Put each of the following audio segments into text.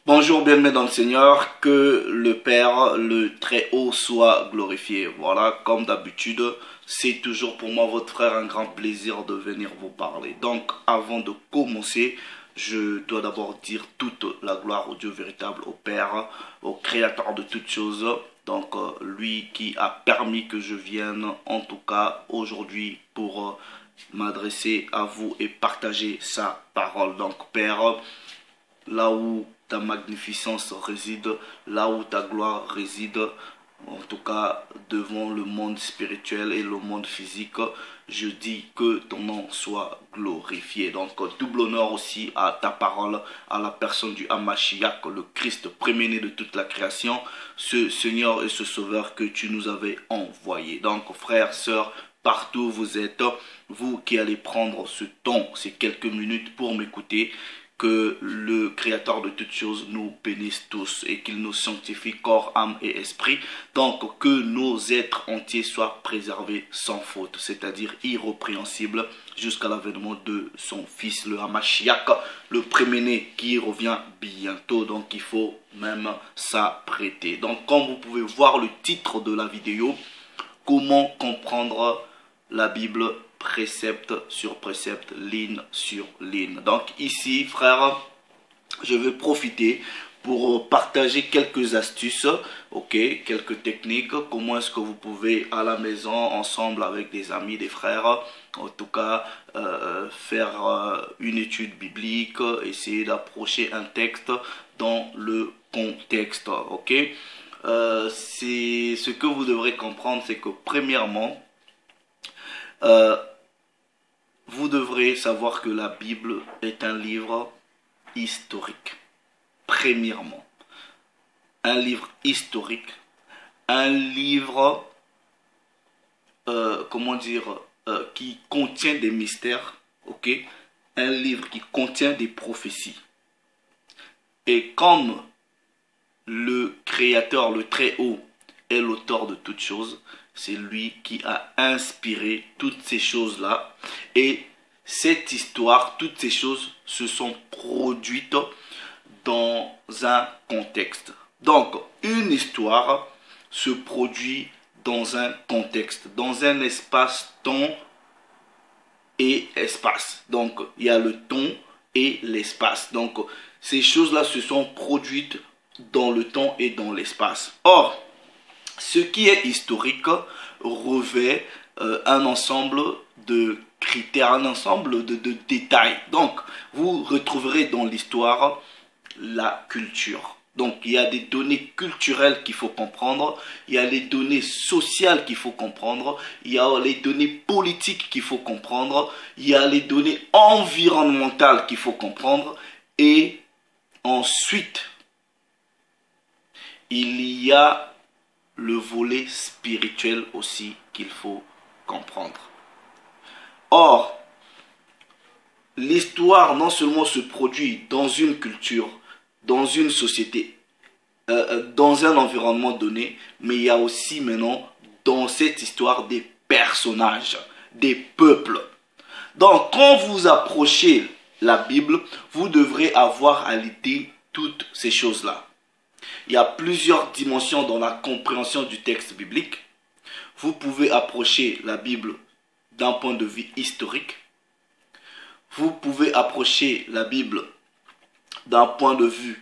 Bonjour, bien-aimés dans le Seigneur, que le Père, le Très-Haut, soit glorifié. Voilà, comme d'habitude, c'est toujours pour moi, votre frère, un grand plaisir de venir vous parler. Donc, avant de commencer, je dois d'abord dire toute la gloire au Dieu véritable, au Père, au Créateur de toutes choses. Donc, lui qui a permis que je vienne, en tout cas, aujourd'hui, pour m'adresser à vous et partager sa parole. Donc, Père, là où ta magnificence réside, là où ta gloire réside, en tout cas devant le monde spirituel et le monde physique, je dis que ton nom soit glorifié. Donc double honneur aussi à ta parole, à la personne du Hamashiach, le Christ premier-né de toute la création, ce Seigneur et ce Sauveur que tu nous avais envoyé. Donc frères, sœurs, partout où vous êtes, vous qui allez prendre ce temps, ces quelques minutes pour m'écouter, que le Créateur de toutes choses nous bénisse tous et qu'il nous sanctifie corps, âme et esprit. Donc que nos êtres entiers soient préservés sans faute, c'est-à-dire irrépréhensibles jusqu'à l'avènement de son fils, le Hamashiach, le premier-né qui revient bientôt. Donc il faut même s'apprêter. Donc comme vous pouvez voir le titre de la vidéo, comment comprendre la Bible précepte sur précepte, ligne sur ligne. Donc ici, frère, je vais profiter pour partager quelques astuces, ok, quelques techniques, comment est-ce que vous pouvez à la maison, ensemble avec des amis, des frères, en tout cas, faire une étude biblique, essayer d'approcher un texte dans le contexte, ok. C'est ce que vous devrez comprendre, c'est que premièrement, vous devrez savoir que la Bible est un livre historique. Premièrement, un livre historique, un livre, qui contient des mystères, ok? Un livre qui contient des prophéties. Et comme le Créateur, le Très-Haut, est l'auteur de toutes choses, c'est lui qui a inspiré toutes ces choses-là. Et cette histoire, toutes ces choses se sont produites dans un contexte. Donc, une histoire se produit dans un contexte, dans un espace-temps et espace. Donc, il y a le temps et l'espace. Donc, ces choses-là se sont produites dans le temps et dans l'espace. Or, ce qui est historique revêt un ensemble de critères, un ensemble de détails. Donc, vous retrouverez dans l'histoire la culture. Donc, il y a des données culturelles qu'il faut comprendre, il y a les données sociales qu'il faut comprendre, il y a les données politiques qu'il faut comprendre, il y a les données environnementales qu'il faut comprendre, et ensuite, il y a le volet spirituel aussi qu'il faut comprendre. Or, l'histoire non seulement se produit dans une culture, dans une société, dans un environnement donné, mais il y a aussi maintenant dans cette histoire des personnages, des peuples. Donc, quand vous approchez la Bible, vous devrez avoir à l'idée toutes ces choses-là. Il y a plusieurs dimensions dans la compréhension du texte biblique. Vous pouvez approcher la Bible d'un point de vue historique. Vous pouvez approcher la Bible d'un point de vue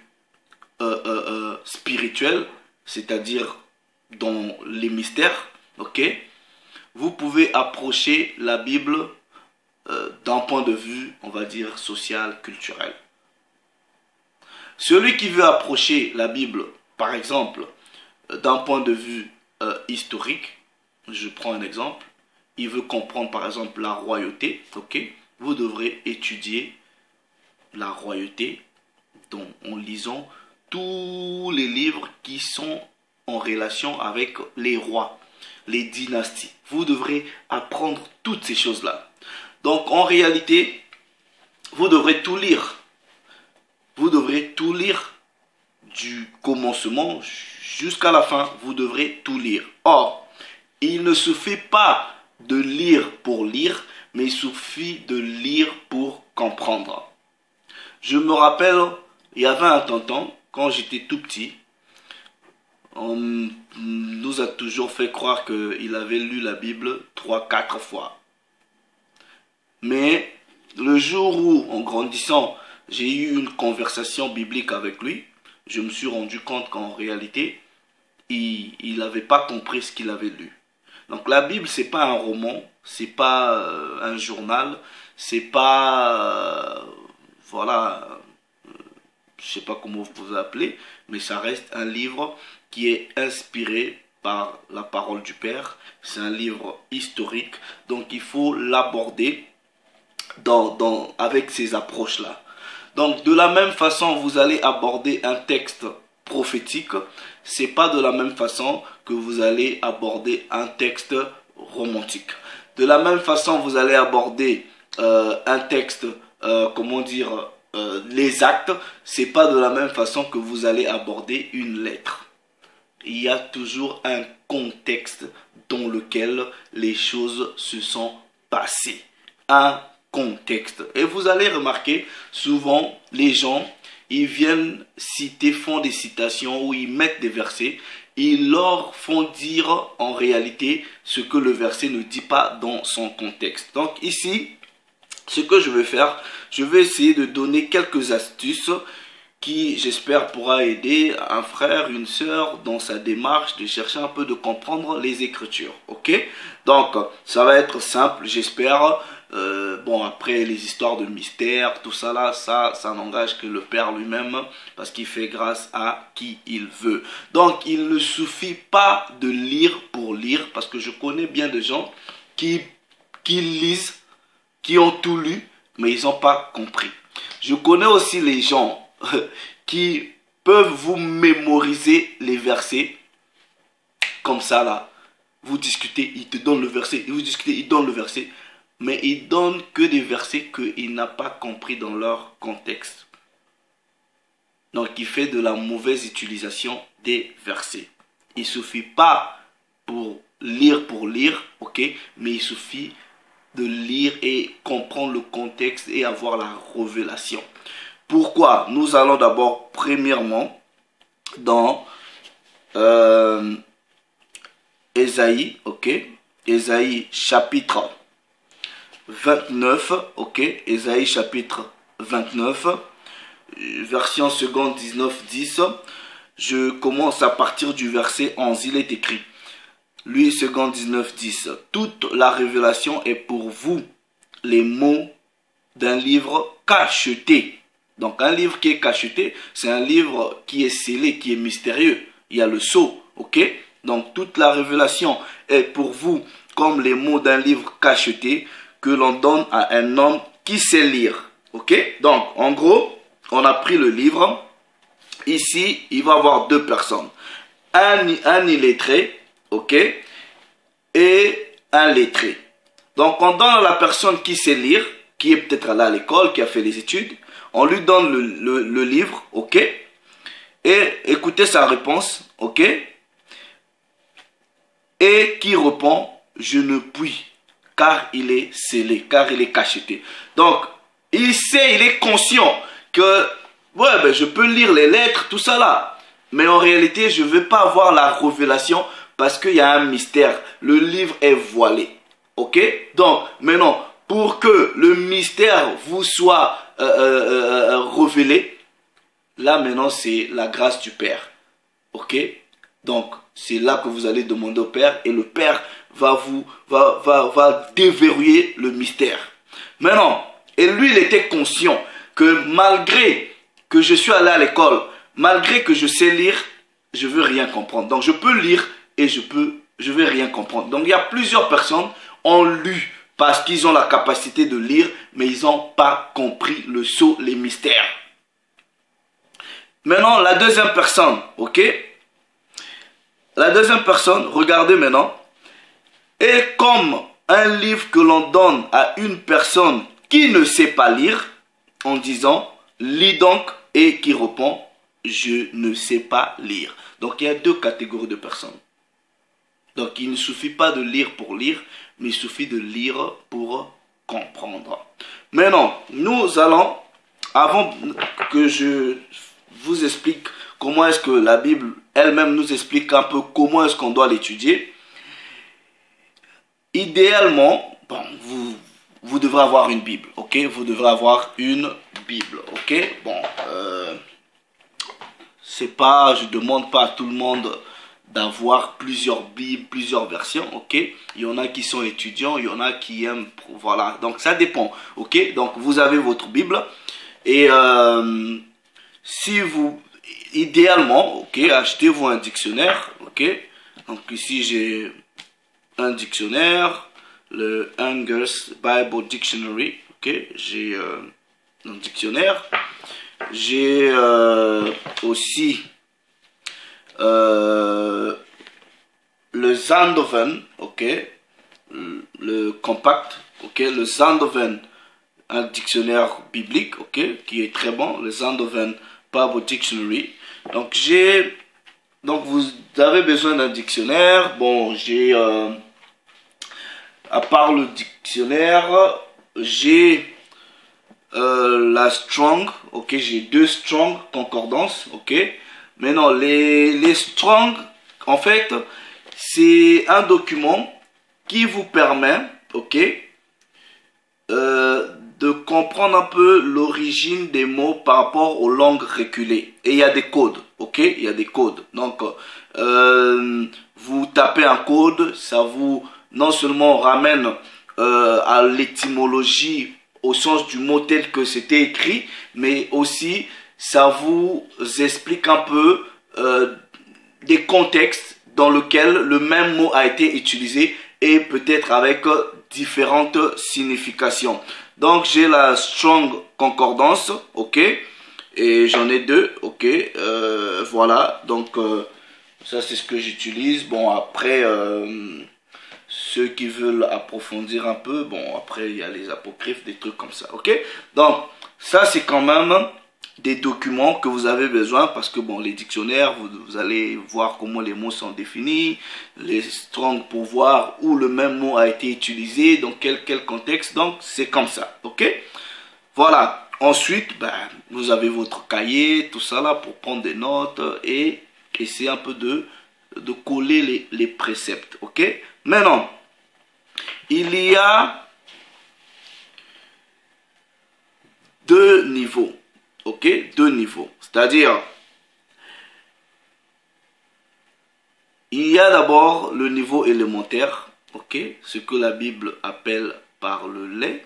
spirituel, c'est-à-dire dans les mystères. Ok? Vous pouvez approcher la Bible d'un point de vue, on va dire, social, culturel. Celui qui veut approcher la Bible, par exemple, d'un point de vue historique, je prends un exemple, il veut comprendre par exemple la royauté, ok, vous devrez étudier la royauté en lisant tous les livres qui sont en relation avec les rois, les dynasties. Vous devrez apprendre toutes ces choses-là. Donc en réalité, vous devrez tout lire. Vous devrez tout lire du commencement jusqu'à la fin. Vous devrez tout lire. Or, il ne suffit pas de lire pour lire, mais il suffit de lire pour comprendre. Je me rappelle, il y avait un tonton, quand j'étais tout petit, on nous a toujours fait croire qu'il avait lu la Bible 3-4 fois. Mais le jour où, en grandissant, j'ai eu une conversation biblique avec lui, je me suis rendu compte qu'en réalité, il n'avait pas compris ce qu'il avait lu. Donc la Bible, c'est pas un roman, c'est pas un journal, c'est pas voilà, je sais pas comment vous appelez, mais ça reste un livre qui est inspiré par la parole du Père. C'est un livre historique, donc il faut l'aborder avec ces approches-là. Donc de la même façon, vous allez aborder un texte prophétique, c'est pas de la même façon que vous allez aborder un texte romantique. De la même façon, vous allez aborder un texte, comment dire, les actes, c'est pas de la même façon que vous allez aborder une lettre. Il y a toujours un contexte dans lequel les choses se sont passées. Un contexte. Et vous allez remarquer, souvent, les gens, ils viennent citer, font des citations où ils mettent des versets. Ils leur font dire en réalité ce que le verset ne dit pas dans son contexte. Donc ici, ce que je vais faire, je vais essayer de donner quelques astuces qui, j'espère, pourra aider un frère, une sœur dans sa démarche de chercher un peu de comprendre les Écritures. Ok? Donc, ça va être simple, j'espère. Bon, après les histoires de mystère, tout ça là, ça n'engage que le Père lui-même, parce qu'il fait grâce à qui il veut. Donc, il ne suffit pas de lire pour lire, parce que je connais bien de gens qui lisent, qui ont tout lu, mais ils n'ont pas compris. Je connais aussi les gens qui peuvent vous mémoriser les versets comme ça là. Vous discutez, ils te donnent le verset, et vous discutez, ils donnent le verset, mais ils donnent que des versets qu'ils n'ont pas compris dans leur contexte. Donc il fait de la mauvaise utilisation des versets. Il ne suffit pas pour lire, ok, mais il suffit de lire et comprendre le contexte et avoir la révélation. Pourquoi? Nous allons d'abord, premièrement, dans Ésaïe, ok, Ésaïe chapitre 29, ok, Ésaïe chapitre 29, version seconde 19-10, je commence à partir du verset 11, il est écrit, lui seconde 19-10, toute la révélation est pour vous les mots d'un livre cacheté. Donc un livre qui est cacheté, c'est un livre qui est scellé, qui est mystérieux. Il y a le sceau, ok? Donc toute la révélation est pour vous comme les mots d'un livre cacheté que l'on donne à un homme qui sait lire, ok? Donc en gros, on a pris le livre. Ici, il va y avoir deux personnes. Un illettré, ok? Et un lettré. Donc on donne à la personne qui sait lire, qui est peut-être allé à l'école, qui a fait les études, on lui donne le livre, ok? Et écoutez sa réponse, ok? Et qui répond, je ne puis, car il est scellé, car il est cacheté. Donc, il sait, il est conscient que, ouais, ben, je peux lire les lettres, tout ça là. Mais en réalité, je ne vais pas avoir la révélation parce qu'il y a un mystère. Le livre est voilé, ok? Donc, maintenant, pour que le mystère vous soit révélé, là maintenant c'est la grâce du Père, ok? Donc c'est là que vous allez demander au Père et le Père va déverrouiller le mystère. Maintenant, et lui il était conscient que malgré que je suis allé à l'école, malgré que je sais lire, je veux rien comprendre. Donc je peux lire et je vais rien comprendre. Donc il y a plusieurs personnes qui ont lu parce qu'ils ont la capacité de lire, mais ils n'ont pas compris le sceau, les mystères. Maintenant, la deuxième personne, ok? La deuxième personne, regardez maintenant, est comme un livre que l'on donne à une personne qui ne sait pas lire, en disant, lis donc, et qui répond, je ne sais pas lire. Donc, il y a deux catégories de personnes. Donc, il ne suffit pas de lire pour lire, mais il suffit de lire pour comprendre. Maintenant, nous allons, avant que je vous explique comment est-ce que la Bible elle-même nous explique un peu comment est-ce qu'on doit l'étudier. Idéalement, bon, vous devrez avoir une Bible, ok? Vous devrez avoir une Bible, ok? Bon, c'est pas, je demande pas à tout le monde d'avoir plusieurs Bibles, plusieurs versions, ok? Il y en a qui sont étudiants, il y en a qui aiment, voilà. Donc ça dépend, ok? Donc vous avez votre Bible et si vous, idéalement, ok, achetez-vous un dictionnaire, ok? Donc ici j'ai un dictionnaire, le Angus Bible Dictionary, ok? J'ai un dictionnaire. J'ai aussi le Zondervan, ok, le compact, ok, le Zondervan, un dictionnaire biblique, ok, qui est très bon, le Zondervan Bible Dictionary. Donc vous avez besoin d'un dictionnaire. Bon, j'ai à part le dictionnaire, j'ai la Strong, ok, j'ai 2 Strong concordance, ok. Maintenant, les Strong, en fait, c'est un document qui vous permet, ok, de comprendre un peu l'origine des mots par rapport aux langues reculées. Et il y a des codes, ok, il y a des codes. Donc, vous tapez un code, ça vous, non seulement ramène à l'étymologie, au sens du mot tel que c'était écrit, mais aussi ça vous explique un peu des contextes dans lesquels le même mot a été utilisé et peut-être avec différentes significations. Donc j'ai la Strong Concordance, ok, et j'en ai 2, ok, voilà, donc ça c'est ce que j'utilise. Bon, après ceux qui veulent approfondir un peu, bon, après il y a les apocryphes, des trucs comme ça, ok. Donc ça c'est quand même des documents que vous avez besoin, parce que bon, les dictionnaires, vous allez voir comment les mots sont définis, les Strong pour voir où le même mot a été utilisé, dans quel contexte. Donc c'est comme ça, ok. Voilà, ensuite ben, vous avez votre cahier, tout ça là pour prendre des notes et essayer un peu de coller les préceptes, ok. Maintenant, il y a 2 niveaux, ok, 2 niveaux, c'est-à-dire il y a d'abord le niveau élémentaire, ok, ce que la Bible appelle par le lait,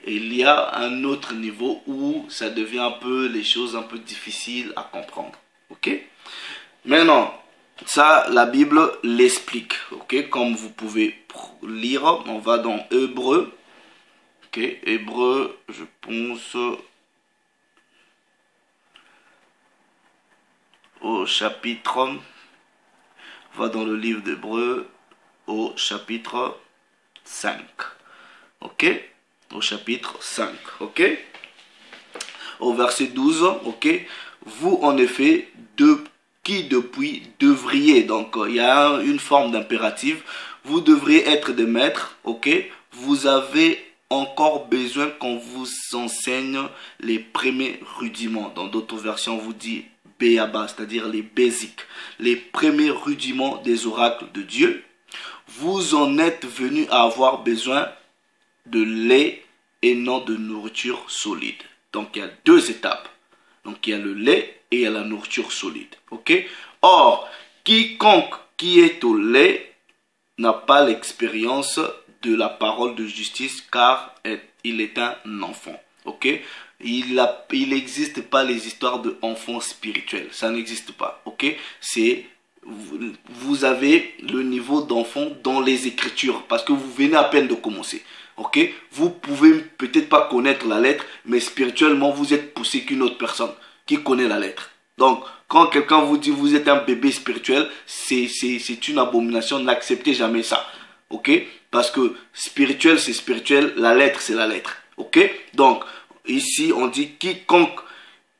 et il y a un autre niveau où ça devient un peu les choses un peu difficiles à comprendre, ok. Maintenant, ça, la Bible l'explique, ok, comme vous pouvez lire. On va dans Hébreux, ok, Hébreux, je pense au chapitre, on va dans le livre d'Hébreux au chapitre 5, ok, au chapitre 5, ok, au verset 12, ok, vous en effet, qui depuis devriez, donc il y a une forme d'impératif, vous devriez être des maîtres, ok, vous avez encore besoin qu'on vous enseigne les premiers rudiments. Dans d'autres versions, on vous dit béaba, c'est-à-dire les basiques, les premiers rudiments des oracles de Dieu. Vous en êtes venus à avoir besoin de lait et non de nourriture solide. Donc il y a 2 étapes. Donc il y a le lait et il y a la nourriture solide. Ok? Or, quiconque qui est au lait n'a pas l'expérience de la parole de justice, car il est un enfant. Ok? Il n'existe pas les histoires d'enfants spirituels. Ça n'existe pas. Ok? C'est vous avez le niveau d'enfant dans les Écritures, parce que vous venez à peine de commencer. Ok, vous pouvez peut-être pas connaître la lettre, mais spirituellement vous êtes poussé qu'une autre personne qui connaît la lettre. Donc quand quelqu'un vous dit vous êtes un bébé spirituel, c'est une abomination. N'acceptez jamais ça. Ok, parce que spirituel c'est spirituel, la lettre c'est la lettre. Ok, donc ici on dit quiconque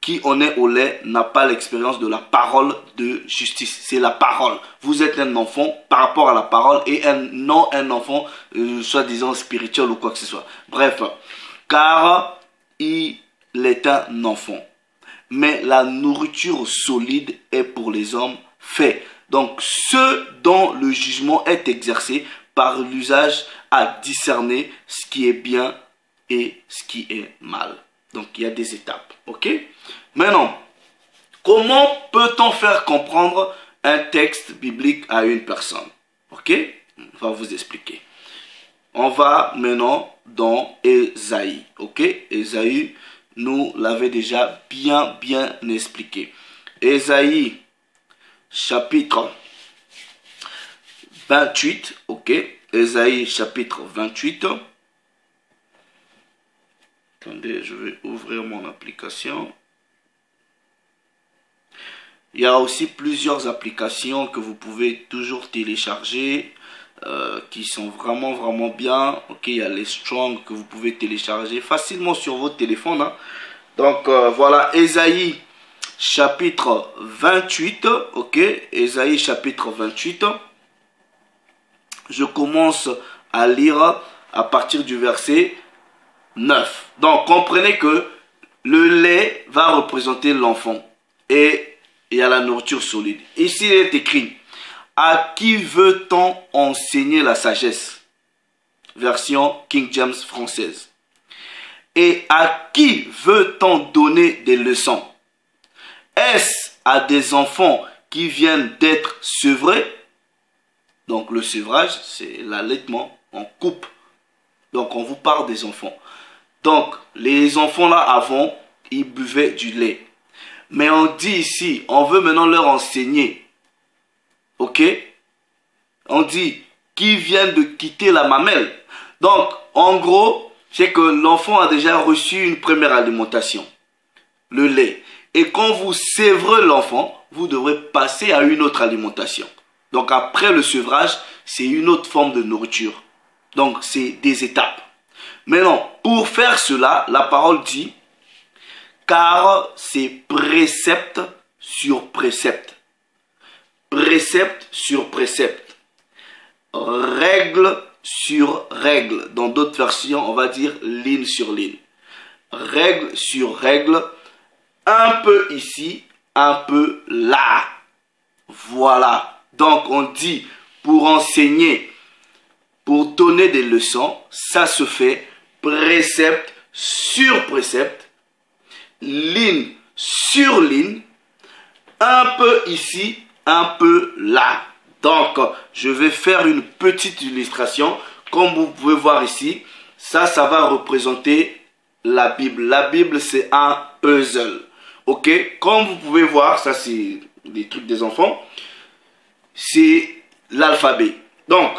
qui en est au lait n'a pas l'expérience de la parole de justice. C'est la parole. Vous êtes un enfant par rapport à la parole et non un enfant soi-disant spirituel ou quoi que ce soit. Bref, car il est un enfant. mais la nourriture solide est pour les hommes faits. Donc, ceux dont le jugement est exercé par l'usage à discerner ce qui est bien et ce qui est mal. Donc, il y a des étapes. Ok? Maintenant, comment peut-on faire comprendre un texte biblique à une personne? Ok? On va vous expliquer. On va maintenant dans Ésaïe. Ok? Ésaïe nous l'avait déjà bien expliqué. Ésaïe chapitre 28. Ok? Ésaïe chapitre 28. Attendez, je vais ouvrir mon application. Il y a aussi plusieurs applications que vous pouvez toujours télécharger qui sont vraiment bien. Ok, il y a les Strong que vous pouvez télécharger facilement sur votre téléphone. Hein. Donc voilà, Ésaïe chapitre 28. Ok, Ésaïe chapitre 28. Je commence à lire à partir du verset 9. Donc comprenez que le lait va représenter l'enfant et il y a la nourriture solide. Ici, il est écrit, à qui veut-on enseigner la sagesse? Version King James française. Et à qui veut-on donner des leçons? Est-ce à des enfants qui viennent d'être sevrés? Donc le sevrage, c'est l'allaitement en coupe. Donc on vous parle des enfants. Donc les enfants là avant, ils buvaient du lait. Mais on dit ici, on veut maintenant leur enseigner. Ok? On dit, qui viennent de quitter la mamelle. Donc, en gros, c'est que l'enfant a déjà reçu une première alimentation. Le lait. Et quand vous sévrez l'enfant, vous devrez passer à une autre alimentation. Donc, après le sevrage, c'est une autre forme de nourriture. Donc, c'est des étapes. Maintenant, pour faire cela, la parole dit, car c'est précepte sur précepte. Précepte sur précepte. Règle sur règle. Dans d'autres versions, on va dire ligne sur ligne. Règle sur règle. Un peu ici, un peu là. Voilà. Donc on dit pour enseigner, pour donner des leçons, ça se fait précepte sur précepte. Ligne sur ligne, un peu ici, un peu là. Donc, je vais faire une petite illustration. Comme vous pouvez voir ici, ça va représenter la Bible. La Bible, c'est un puzzle. Ok? Comme vous pouvez voir, ça c'est des trucs des enfants. C'est l'alphabet. Donc,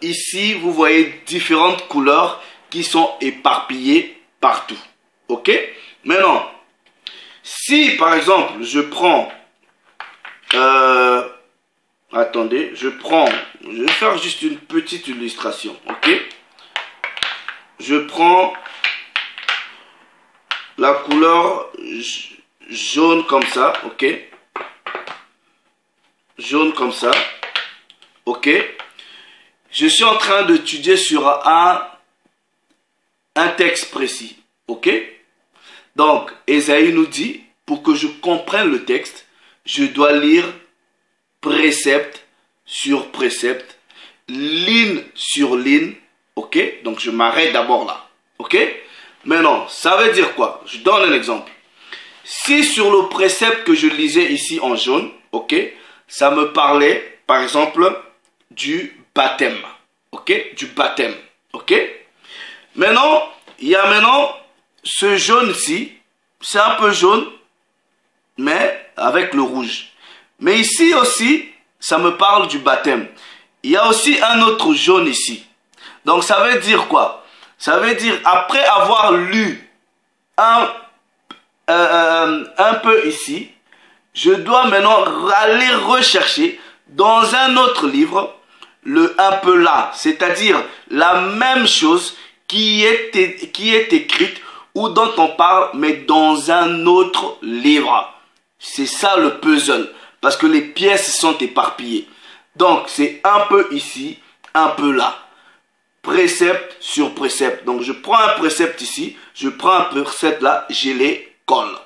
ici, vous voyez différentes couleurs qui sont éparpillées partout. Ok? Maintenant, si par exemple, je prends... attendez, je vais faire juste une petite illustration. Ok? Je prends la couleur jaune comme ça. Ok? Jaune comme ça. Ok? Je suis en train d'étudier sur un texte précis. Ok? Donc, Ésaïe nous dit, pour que je comprenne le texte, je dois lire précepte sur précepte, ligne sur ligne. Ok? Donc, je m'arrête d'abord là. Ok? Maintenant, ça veut dire quoi? Je donne un exemple. Si sur le précepte que je lisais ici en jaune, ok, ça me parlait, par exemple, du baptême. Ok? Du baptême. Ok? Maintenant, il y a maintenant ce jaune-ci, c'est un peu jaune, mais avec le rouge. Mais ici aussi, ça me parle du baptême. Il y a aussi un autre jaune ici. Donc ça veut dire quoi? Ça veut dire, après avoir lu un peu ici, je dois maintenant aller rechercher dans un autre livre le un peu là. C'est-à-dire la même chose qui est écrite ou dont on parle, mais dans un autre livre. C'est ça le puzzle, parce que les pièces sont éparpillées. Donc, c'est un peu ici, un peu là. Précepte sur précepte. Donc, je prends un précepte ici, je prends un précepte là, je les colle.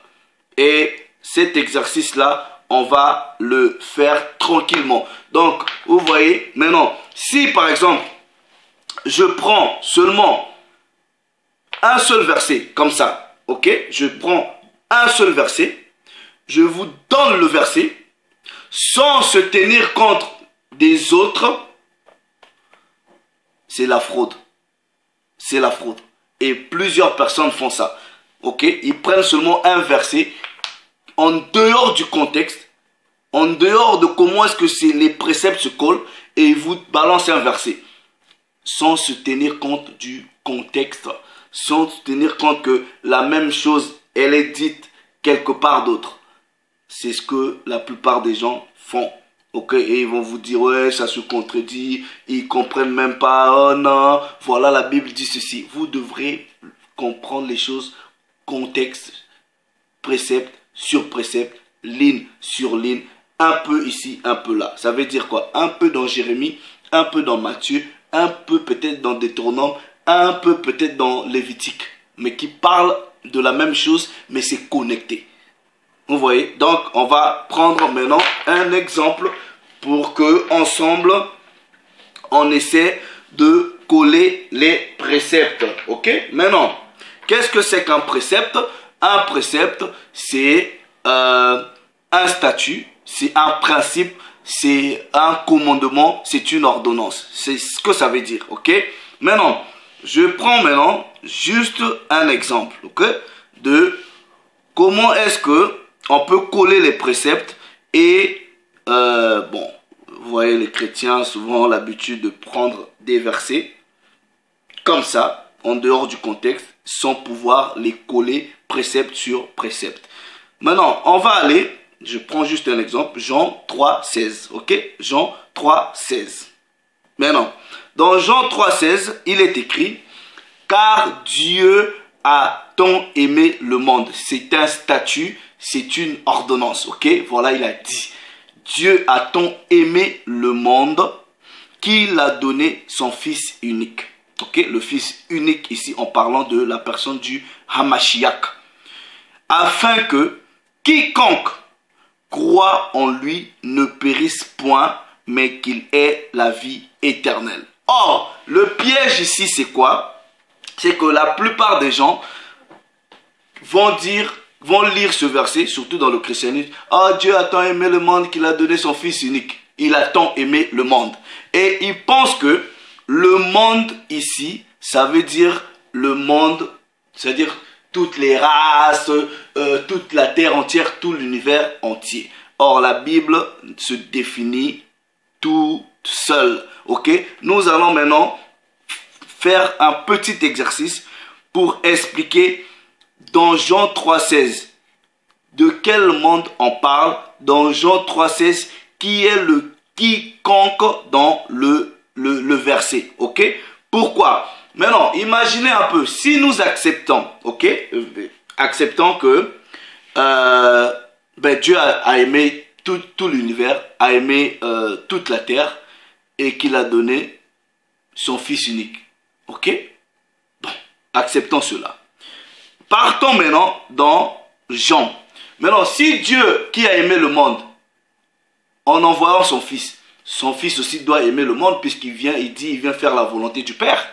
Et cet exercice-là, on va le faire tranquillement. Donc, vous voyez, maintenant, si par exemple, je prends seulement un seul verset, comme ça, ok? Je prends un seul verset, je vous donne le verset, sans se tenir compte des autres, c'est la fraude. C'est la fraude. Et plusieurs personnes font ça. Ok? Ils prennent seulement un verset en dehors du contexte, en dehors de comment est-ce que les préceptes se collent, et ils vous balancent un verset. Sans se tenir compte du contexte, sans se tenir compte que la même chose, elle est dite quelque part d'autre. C'est ce que la plupart des gens font. Ok, et ils vont vous dire, ouais, ça se contredit, ils comprennent même pas, oh non, voilà, la Bible dit ceci. Vous devrez comprendre les choses, contexte, précepte sur précepte, ligne sur ligne, un peu ici, un peu là. Ça veut dire quoi? Un peu dans Jérémie, un peu dans Matthieu, un peu peut-être dans Deutéronome, un peu peut-être dans Lévitique, mais qui parlent de la même chose, mais c'est connecté. Vous voyez? Donc, on va prendre maintenant un exemple pour que, ensemble, on essaie de coller les préceptes. Ok? Maintenant, qu'est-ce que c'est qu'un précepte? Un précepte, c'est un statut, c'est un principe, c'est un commandement, c'est une ordonnance. C'est ce que ça veut dire. Ok? Maintenant, je prends maintenant juste un exemple, ok? De comment est-ce que on peut coller les préceptes et, bon, vous voyez, les chrétiens souvent ont l'habitude de prendre des versets comme ça, en dehors du contexte, sans pouvoir les coller précepte sur précepte. Maintenant, on va aller, je prends juste un exemple, Jean 3,16, ok? Jean 3,16. Maintenant, dans Jean 3,16, il est écrit, car Dieu a tant aimé le monde. C'est un statut, c'est une ordonnance, ok? Voilà, il a dit. Dieu a tant aimé le monde qu'il a donné son Fils unique. Ok? Le Fils unique ici en parlant de la personne du Hamashiach. Afin que quiconque croit en lui ne périsse point, mais qu'il ait la vie éternelle. Or, le piège ici, c'est quoi? C'est que la plupart des gens vont lire ce verset, surtout dans le christianisme. Oh, Dieu a tant aimé le monde qu'il a donné son Fils unique. Il a tant aimé le monde. Et ils pensent que le monde ici, ça veut dire le monde, c'est-à-dire toutes les races, toute la terre entière, tout l'univers entier. Or, la Bible se définit tout seul. Ok? Nous allons maintenant faire un petit exercice pour expliquer dans Jean 3,16 de quel monde on parle. Dans Jean 3,16, qui est le quiconque dans le verset. Ok? Pourquoi? Maintenant, imaginez un peu, si nous acceptons, ok? Acceptons que Dieu a aimé tout l'univers, a aimé toute la terre et qu'il a donné son Fils unique. Ok? Bon, acceptons cela. Partons maintenant dans Jean. Maintenant, si Dieu qui a aimé le monde, en envoyant son Fils aussi doit aimer le monde puisqu'il vient, il vient faire la volonté du Père.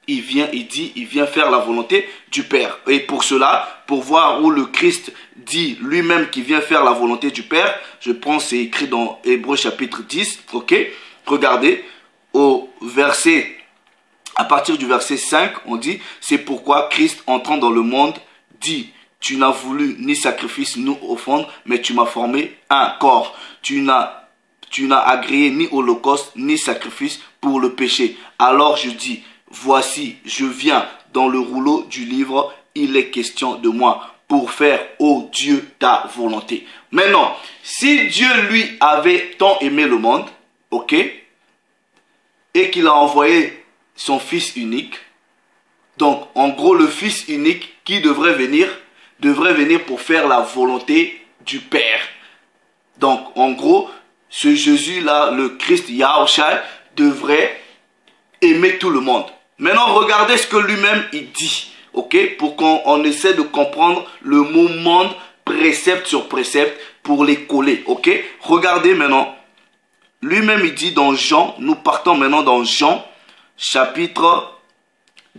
Il vient faire la volonté du Père. Et pour cela, pour voir où le Christ dit lui-même qu'il vient faire la volonté du Père, je pense c'est écrit dans Hébreux chapitre 10, ok? Regardez, à partir du verset 5, on dit, c'est pourquoi Christ entrant dans le monde dit, tu n'as voulu ni sacrifice ni offrande, mais tu m'as formé un corps. Tu n'as agréé ni holocauste ni sacrifice pour le péché. Alors je dis, voici, je viens dans le rouleau du livre, il est question de moi pour faire, ô Dieu, ta volonté. Maintenant, si Dieu lui avait tant aimé le monde, ok, et qu'il a envoyé son Fils unique, donc en gros le Fils unique qui devrait venir pour faire la volonté du Père. Donc en gros, ce Jésus-là, le Christ Yahushua, devrait aimer tout le monde. Maintenant, regardez ce que lui-même il dit. ok, pour qu'on essaie de comprendre le mot monde, précepte sur précepte, pour les coller, ok. Regardez maintenant, lui-même il dit dans Jean, nous partons maintenant dans Jean, chapitre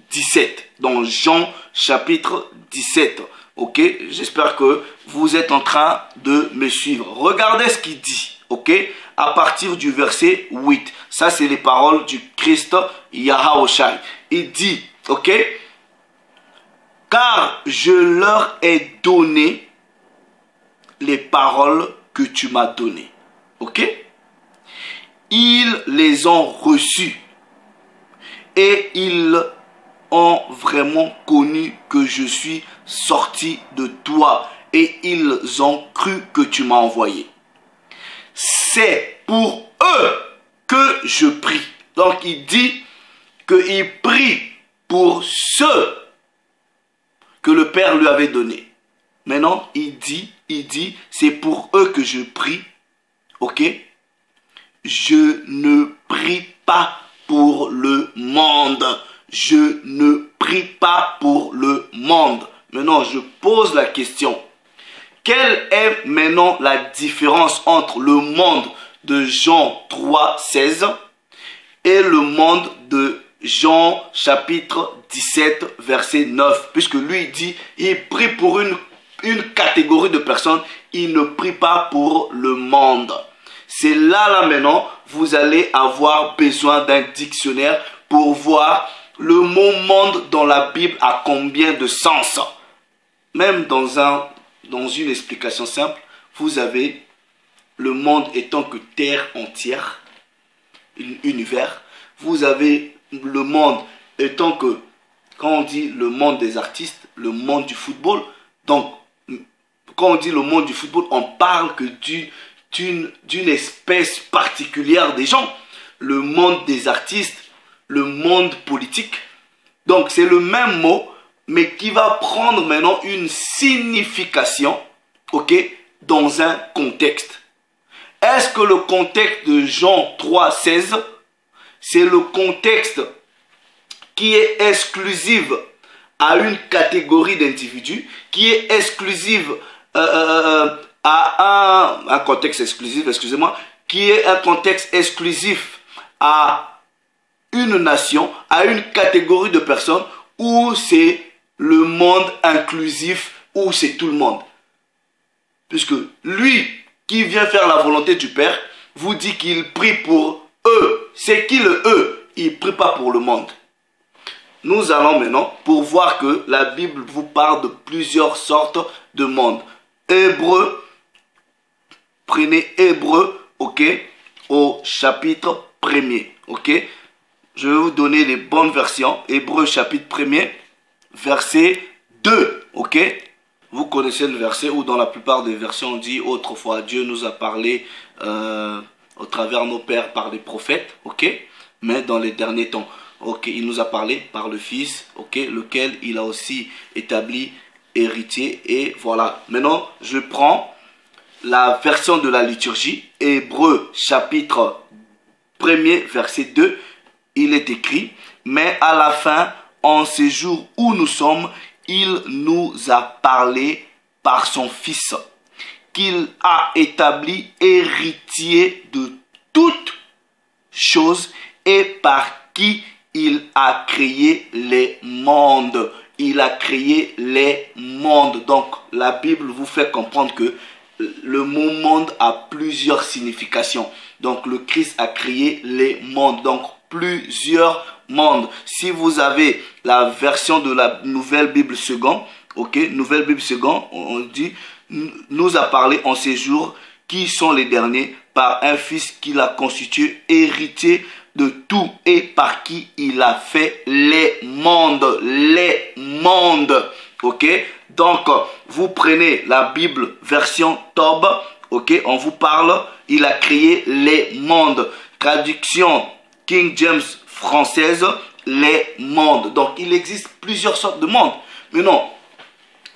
17, dans Jean, chapitre 17, ok. J'espère que vous êtes en train de me suivre. Regardez ce qu'il dit, ok, à partir du verset 8. Ça, c'est les paroles du Christ Yahaoshai. Il dit, ok, car je leur ai donné les paroles que tu m'as données, ok. Ils les ont reçues et ils ont vraiment connu que je suis sorti de toi et ils ont cru que tu m'as envoyé. C'est pour eux que je prie. Donc il dit qu'il prie pour ceux que le Père lui avait donné. Maintenant il dit, c'est pour eux que je prie, ok. Je ne prie pas pour le monde. Je ne prie pas pour le monde. Maintenant je pose la question. Quelle est maintenant la différence entre le monde de Jean 3, 16 et le monde de Jean chapitre 17, verset 9? Puisque lui dit, il prie pour une catégorie de personnes, il ne prie pas pour le monde. C'est là maintenant, vous allez avoir besoin d'un dictionnaire pour voir le mot monde dans la Bible a combien de sens. Même dans une explication simple, vous avez le monde étant que terre entière, univers. Vous avez le monde étant que, quand on dit le monde des artistes, le monde du football. Donc, quand on dit le monde du football, on parle que d'une espèce particulière des gens. Le monde des artistes, le monde politique. Donc, c'est le même mot, mais qui va prendre maintenant une signification, ok, dans un contexte. Est-ce que le contexte de Jean 3, 16, c'est le contexte qui est exclusif à une catégorie d'individus, qui est exclusive à un contexte exclusif, excusez-moi, qui est un contexte exclusif à une nation, à une catégorie de personnes, ou c'est le monde inclusif, ou c'est tout le monde? Puisque lui qui vient faire la volonté du Père vous dit qu'il prie pour eux. C'est qui le eux? Il ne prie pas pour le monde. Nous allons maintenant pour voir que la Bible vous parle de plusieurs sortes de monde. Hébreu, prenez Hébreu, ok, au chapitre 1er, ok. Je vais vous donner les bonnes versions. Hébreu chapitre 1er, verset 2, ok. Vous connaissez le verset où dans la plupart des versions on dit autrefois Dieu nous a parlé au travers nos pères par les prophètes, ok. Mais dans les derniers temps, ok, il nous a parlé par le Fils, ok, lequel il a aussi établi héritier. Et voilà. Maintenant, je prends la version de la liturgie, Hébreu chapitre 1er, verset 2. Il est écrit, mais à la fin, en ces jours où nous sommes, il nous a parlé par son Fils, qu'il a établi héritier de toutes choses et par qui il a créé les mondes. Il a créé les mondes. Donc, la Bible vous fait comprendre que le mot monde a plusieurs significations. Donc, le Christ a créé les mondes. Donc, plusieurs mondes. Si vous avez la version de la Nouvelle Bible Seconde, ok, Nouvelle Bible Seconde, on dit, nous a parlé en ces jours qui sont les derniers par un Fils qu'il a constitué héritier de tout et par qui il a fait les mondes, ok. Donc vous prenez la Bible version Tob, ok, on vous parle, il a créé les mondes, traduction King James française, les mondes. Donc il existe plusieurs sortes de mondes. Mais non,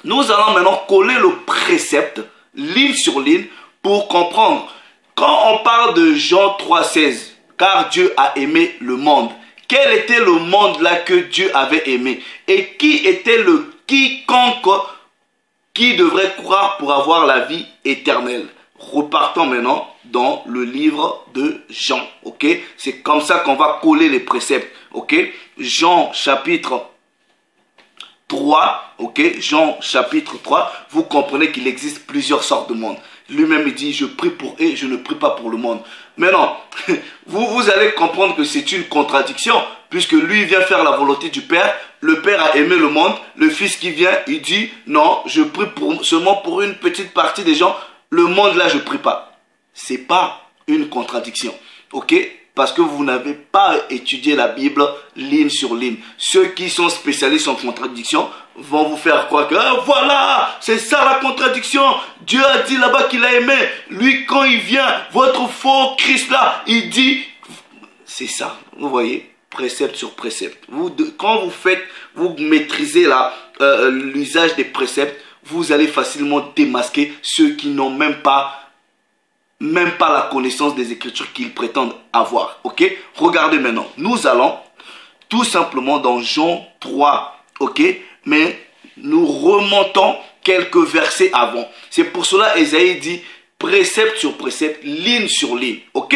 nous allons maintenant coller le précepte ligne sur ligne pour comprendre. Quand on parle de Jean 3,16, car Dieu a aimé le monde, quel était le monde là que Dieu avait aimé et qui était le quiconque qui devrait croire pour avoir la vie éternelle. Repartons maintenant dans le livre de Jean, ok? C'est comme ça qu'on va coller les préceptes, ok? Jean chapitre 3, ok? Jean chapitre 3, vous comprenez qu'il existe plusieurs sortes de monde. Lui-même il dit, je prie pour eux, je ne prie pas pour le monde. Mais non, vous allez comprendre que c'est une contradiction, puisque lui vient faire la volonté du Père, le Père a aimé le monde, le Fils qui vient, il dit, non, je prie seulement pour une petite partie des gens, le monde là je prie pas. C'est pas une contradiction, ok? Parce que vous n'avez pas étudié la Bible ligne sur ligne. Ceux qui sont spécialistes en contradiction vont vous faire croire que voilà, c'est ça la contradiction. Dieu a dit là-bas qu'il a aimé. Lui, quand il vient, votre faux Christ là, il dit, c'est ça. Vous voyez, précepte sur précepte. Quand vous maîtrisez l'usage des préceptes, vous allez facilement démasquer ceux qui n'ont même pas la connaissance des Écritures qu'ils prétendent avoir. Ok? Regardez maintenant. Nous allons tout simplement dans Jean 3. Ok? Mais nous remontons quelques versets avant. C'est pour cela Ésaïe dit précepte sur précepte, ligne sur ligne. Ok?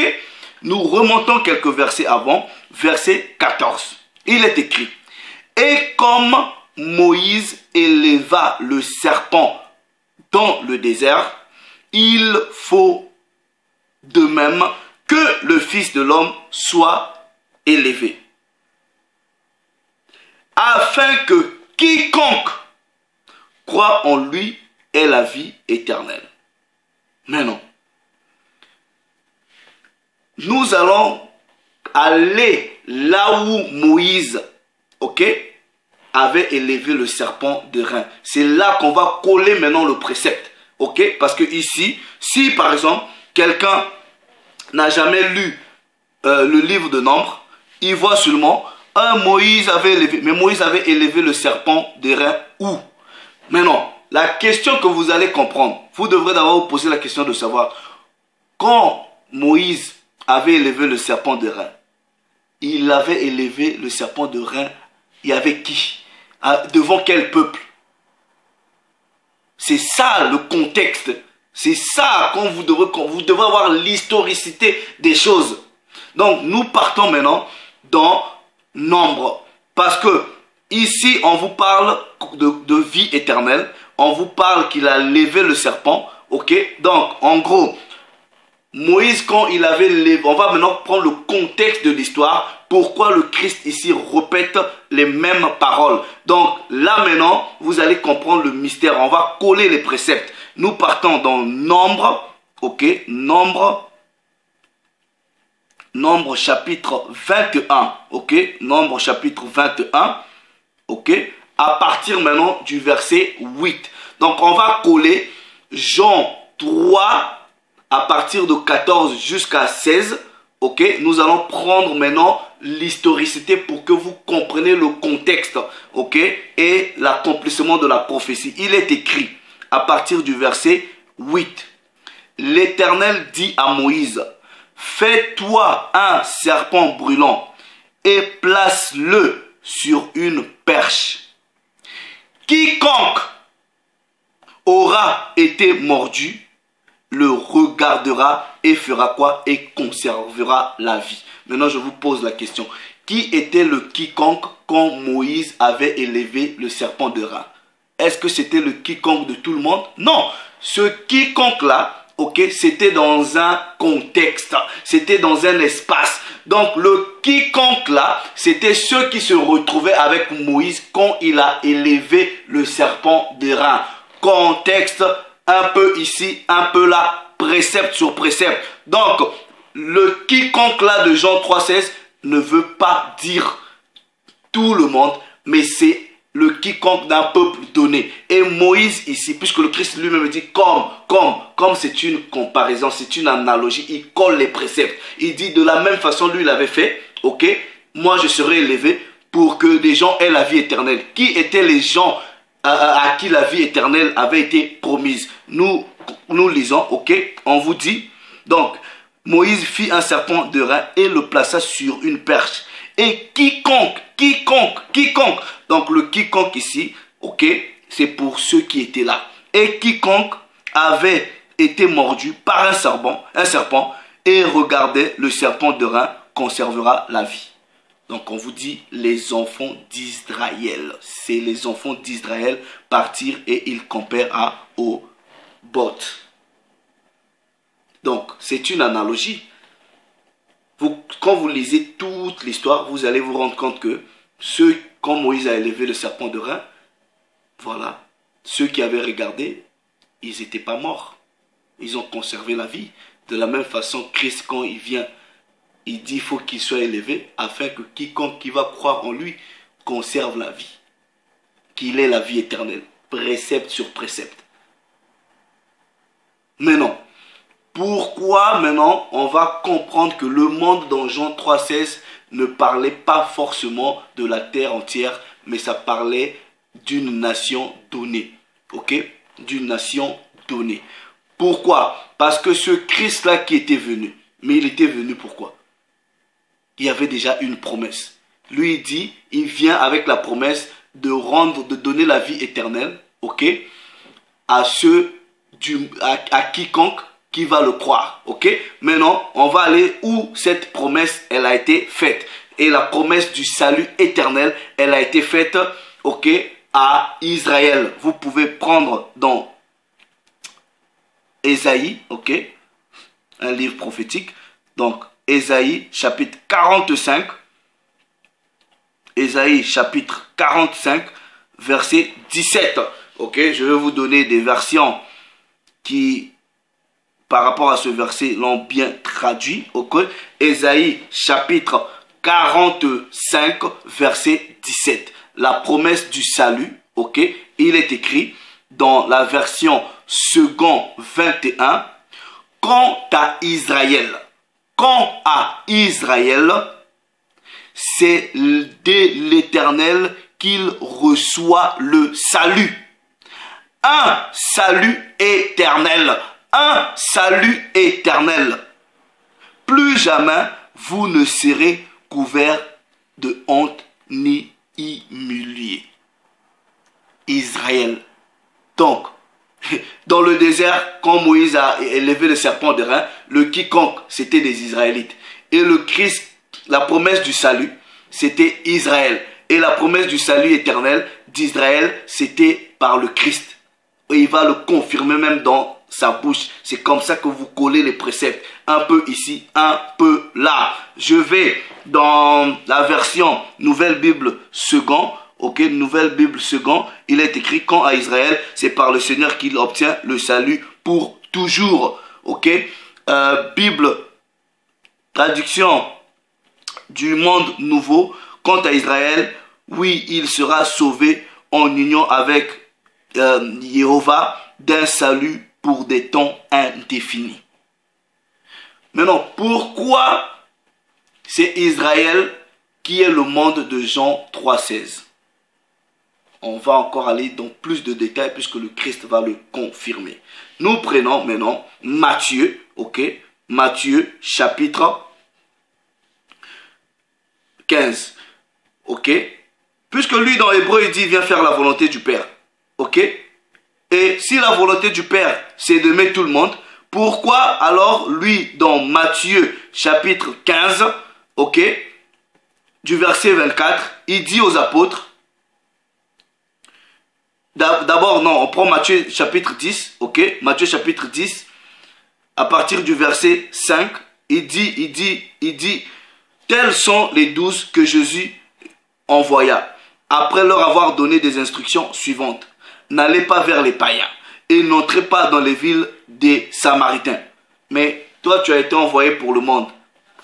Nous remontons quelques versets avant. Verset 14. Il est écrit. Et comme Moïse éleva le serpent dans le désert, il faut de même que le Fils de l'homme soit élevé, afin que quiconque croit en lui ait la vie éternelle. Mais non. Nous allons aller là où Moïse, ok, avait élevé le serpent de rein. C'est là qu'on va coller maintenant le précepte, ok? Parce que ici, si par exemple, quelqu'un n'a jamais lu le livre de Nombres, il voit seulement Moïse avait élevé, mais Moïse avait élevé le serpent de rein où? Mais non, la question que vous allez comprendre, vous devrez d'abord vous poser la question de savoir, quand Moïse avait élevé le serpent de rein, il avait élevé le serpent de rein, il y avait qui? Devant quel peuple? C'est ça le contexte. C'est ça quand vous devrez avoir l'historicité des choses. Donc nous partons maintenant dans Nombre. Parce que ici on vous parle de vie éternelle. On vous parle qu'il a levé le serpent. Ok? Donc en gros, Moïse quand il avait levé, on va maintenant prendre le contexte de l'histoire. Pourquoi le Christ ici répète les mêmes paroles. Donc là maintenant, vous allez comprendre le mystère. On va coller les préceptes. Nous partons dans Nombre, ok, Nombre chapitre 21, ok, Nombre chapitre 21, ok, à partir maintenant du verset 8. Donc on va coller Jean 3 à partir de 14 jusqu'à 16, ok. Nous allons prendre maintenant l'historicité pour que vous compreniez le contexte, ok, et l'accomplissement de la prophétie. Il est écrit à partir du verset 8. L'Éternel dit à Moïse, fais-toi un serpent brûlant et place-le sur une perche. Quiconque aura été mordu le regardera et fera quoi? Et conservera la vie. Maintenant, je vous pose la question. Qui était le quiconque quand Moïse avait élevé le serpent de rein? Est-ce que c'était le quiconque de tout le monde? Non. Ce quiconque-là, ok, c'était dans un contexte. C'était dans un espace. Donc, le quiconque-là, c'était ceux qui se retrouvaient avec Moïse quand il a élevé le serpent de rein. Contexte, un peu ici, un peu là, précepte sur précepte. Donc, le quiconque là de Jean 3,16 ne veut pas dire tout le monde, mais c'est le quiconque d'un peuple donné. Et Moïse ici, puisque le Christ lui-même dit comme c'est une comparaison, c'est une analogie, il colle les préceptes. Il dit de la même façon, lui il avait fait, ok, moi je serai élevé pour que des gens aient la vie éternelle. Qui étaient les gens à qui la vie éternelle avait été promise? Nous lisons, ok, on vous dit, donc, Moïse fit un serpent de rein et le plaça sur une perche. Et quiconque. Donc le quiconque ici, ok, c'est pour ceux qui étaient là. Et quiconque avait été mordu par un serpent et regardait le serpent de rein conservera la vie. Donc on vous dit les enfants d'Israël. C'est les enfants d'Israël partirent et ils campèrent à Oboth. Donc c'est une analogie. Quand vous lisez toute l'histoire, vous allez vous rendre compte que quand Moïse a élevé le serpent de rein, voilà, ceux qui avaient regardé, ils n'étaient pas morts. Ils ont conservé la vie. De la même façon, Christ, quand il vient, il dit qu'il faut qu'il soit élevé afin que quiconque qui va croire en lui conserve la vie. Qu'il ait la vie éternelle. Précepte sur précepte. Mais non. Pourquoi maintenant on va comprendre que le monde dans Jean 3,16 ne parlait pas forcément de la terre entière, mais ça parlait d'une nation donnée. Ok? D'une nation donnée. Pourquoi? Parce que ce Christ-là qui était venu, mais il était venu pourquoi? Il y avait déjà une promesse. Lui il dit, il vient avec la promesse de donner la vie éternelle, ok? À quiconque qui va le croire, ok? Maintenant, on va aller où cette promesse, elle a été faite. Et la promesse du salut éternel, elle a été faite, ok, à Israël. Vous pouvez prendre dans Ésaïe, ok, un livre prophétique. Donc, Ésaïe, chapitre 45. Ésaïe, chapitre 45, verset 17. Ok, je vais vous donner des versions qui, par rapport à ce verset, l'ont bien traduit. Ok, Ésaïe, chapitre 45, verset 17. La promesse du salut, ok, il est écrit dans la version second 21. Quant à Israël, c'est de l'Éternel qu'il reçoit le salut. Un salut éternel. Un salut éternel. Plus jamais vous ne serez couverts de honte ni humiliés. Israël. Donc, dans le désert, quand Moïse a élevé le serpent de rein, le quiconque, c'était des Israélites. Et le Christ, la promesse du salut, c'était Israël. Et la promesse du salut éternel d'Israël, c'était par le Christ. Et il va le confirmer même dans sa bouche. C'est comme ça que vous collez les préceptes. Un peu ici, un peu là. Je vais dans la version Nouvelle Bible Second. Ok, Nouvelle Bible Second, il est écrit quand à Israël, c'est par le Seigneur qu'il obtient le salut pour toujours. Ok, Bible, traduction du monde nouveau, quant à Israël, oui, il sera sauvé en union avec Jéhovah d'un salut pour des temps indéfinis. Maintenant, pourquoi c'est Israël qui est le monde de Jean 3,16? On va encore aller dans plus de détails puisque le Christ va le confirmer. Nous prenons maintenant Matthieu, ok, Matthieu chapitre 15, ok, puisque lui dans Hébreu il dit viens faire la volonté du Père, ok, et si la volonté du Père c'est d'aimer tout le monde, pourquoi alors lui dans Matthieu chapitre 15, ok, du verset 24, il dit aux apôtres, d'abord, non, on prend Matthieu chapitre 10, ok, Matthieu chapitre 10, à partir du verset 5, il dit, tels sont les 12 que Jésus envoya, après leur avoir donné des instructions suivantes. N'allez pas vers les païens et n'entrez pas dans les villes des Samaritains. Mais toi, tu as été envoyé pour le monde.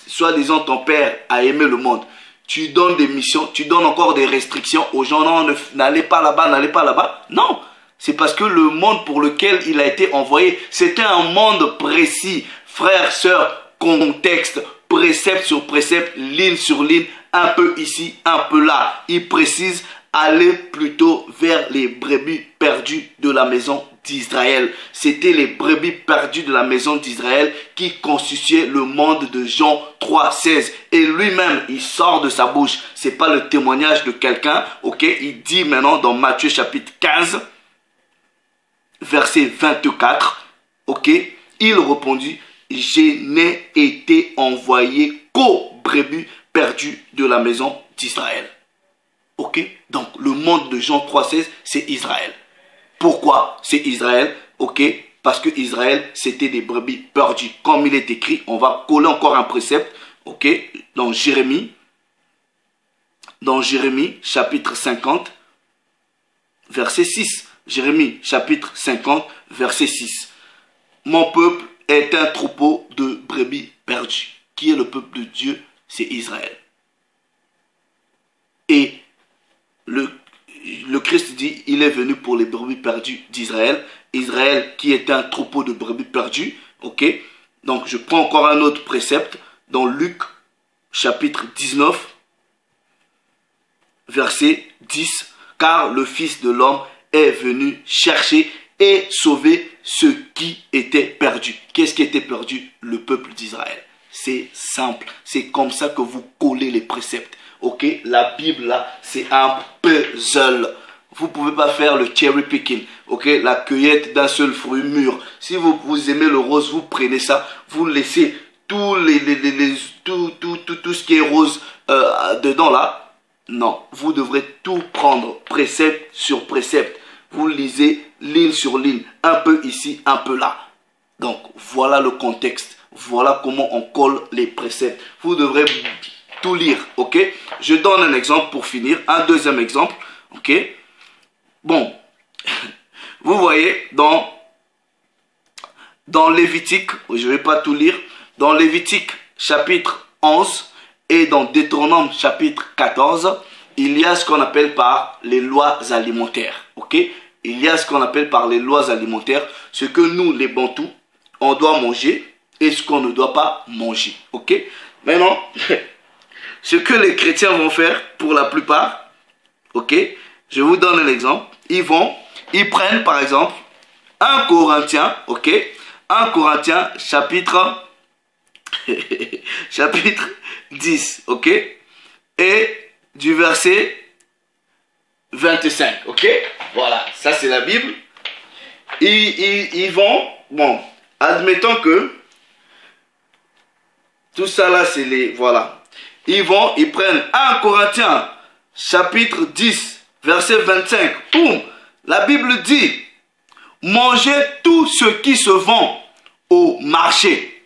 Soi-disant, ton Père a aimé le monde. Tu donnes des missions, tu donnes encore des restrictions aux gens. Non, n'allez pas là-bas, n'allez pas là-bas. Non, c'est parce que le monde pour lequel il a été envoyé, c'était un monde précis. Frères, sœurs, contexte, précepte sur précepte, ligne sur ligne, un peu ici, un peu là. Il précise, allez plutôt vers les brebis perdues de la maison d'Israël. C'était les brebis perdues de la maison d'Israël qui constituaient le monde de Jean 3,16. Et lui-même, il sort de sa bouche. Ce n'est pas le témoignage de quelqu'un. Ok, il dit maintenant dans Matthieu chapitre 15, verset 24. Ok, il répondit, je n'ai été envoyé qu'aux brebis perdues de la maison d'Israël. Ok, donc le monde de Jean 3,16, c'est Israël. Pourquoi c'est Israël? Ok, parce que Israël, c'était des brebis perdues. Comme il est écrit, on va coller encore un précepte. Ok, dans Jérémie chapitre 50, verset 6. Jérémie chapitre 50, verset 6. Mon peuple est un troupeau de brebis perdues. Qui est le peuple de Dieu? C'est Israël. Et le Christ dit, il est venu pour les brebis perdues d'Israël. Israël qui est un troupeau de brebis perdues. Ok. Donc je prends encore un autre précepte dans Luc chapitre 19, verset 10. Car le Fils de l'homme est venu chercher et sauver ceux qui étaient perdus. Qu'est-ce qui était perdu? Le peuple d'Israël. C'est simple. C'est comme ça que vous collez les préceptes. Ok, la Bible là, c'est un puzzle. Vous ne pouvez pas faire le cherry picking. Ok, la cueillette d'un seul fruit mûr. Si vous aimez le rose, vous prenez ça, vous laissez tout ce qui est rose dedans là. Non, vous devrez tout prendre, précepte sur précepte. Vous lisez ligne sur ligne, un peu ici, un peu là. Donc, voilà le contexte. Voilà comment on colle les préceptes. Vous devrez tout lire, ok? Je donne un exemple pour finir. Un deuxième exemple, ok? Bon, vous voyez, dans Lévitique, je ne vais pas tout lire, dans Lévitique chapitre 11 et dans Deutéronome chapitre 14, il y a ce qu'on appelle par les lois alimentaires, ok? Il y a ce qu'on appelle par les lois alimentaires, ce que nous, les Bantous, on doit manger et ce qu'on ne doit pas manger, ok? Maintenant, ce que les chrétiens vont faire pour la plupart, ok? Je vous donne un exemple. Ils prennent par exemple 1 Corinthiens, ok? 1 Corinthiens chapitre 10, ok? Et du verset 25, ok? Voilà, ça c'est la Bible. Ils vont, bon, admettons que tout ça là c'est les, voilà. Ils prennent 1 Corinthiens chapitre 10, verset 25. Boum, la Bible dit, mangez tout ce qui se vend au marché,